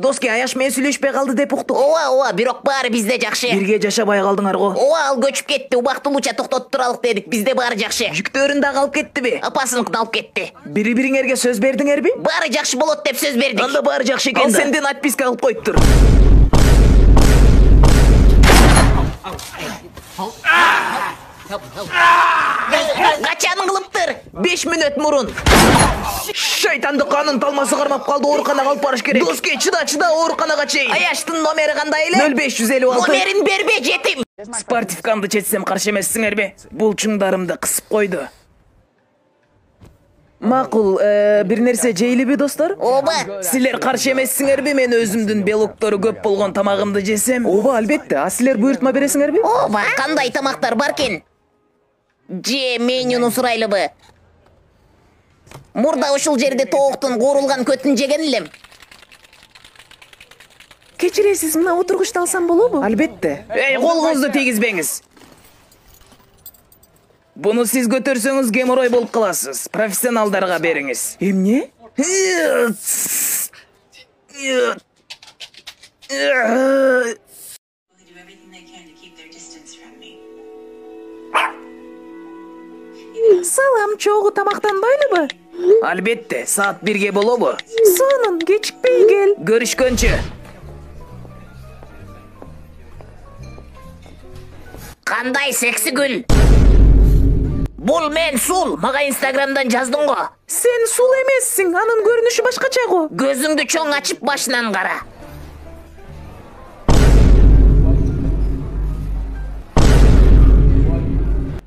Доски, Аяш менен сүйлөшпөй калды деп уктук. Ооба, бирок баары бизде жакшы. Бирге жашабай калдыңар го. Ооба, ал көчүп кетти. Убактылууча токтотуп туралык дедик. Бизде баары жакшы. Жүктөрүн да калып кеттиби? Апасыныкын алып кетти. Бири-бириңерге сөз бердиңерби? Баары жакшы болот деп сөз бердик. Анда баары жакшы экен. Ал сенден отписка алып коюптур. Качанын кылыптыр? 5 мүнөт мурун. Шайтанды канын талмасы кармап калды, ооруканага алып барыш керек. Доски, чыда, ооруканага чейин. Аяштын номери кандай эле? 0556. Номерин бербе, жетим. Спортивкамды четсем каршы эмессиңерби? Булчуңдарымды кысып койду. Макул, бир нерсе жейлиби достор? Ооба. Силер каршы эмессиңерби мен өзүмдүн белоктору көп болгон тамагымды жесем? Ооба, албетте. А силер буйртма бересиңерби? Ооба. Кандай тамактар бар экен? Же менюну сурайлыбы? Мурда ушул жерде тооктун куурулган көтүн жеген элем. Кечиресиз, мына отургучту алсам болобу? Албетте. Колуңузду тийгизбеңиз. Буну сиз көтөрсөңүз геморрой болуп каласыз. Профессионалдарга бериңиз. Эмне? Салам, чогуу тамактанбайлыбы? Албетте, саат 1-ге болобу? Сонун, кечикпей кел. Көрүшкөнчө. Кандай секси гүл? Бул мен Сул, мага Инстаграмдан жаздың го. Сен Сул эмессиң, анын көрүнүшү башкача го. Көзүңдү чоң ачып башынан кара.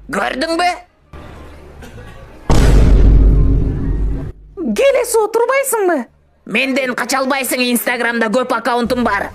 Көрдүңбү? Келесі отурбайсыңбы? Менден кача албайсың, Инстаграмда көп аккаунтум бар.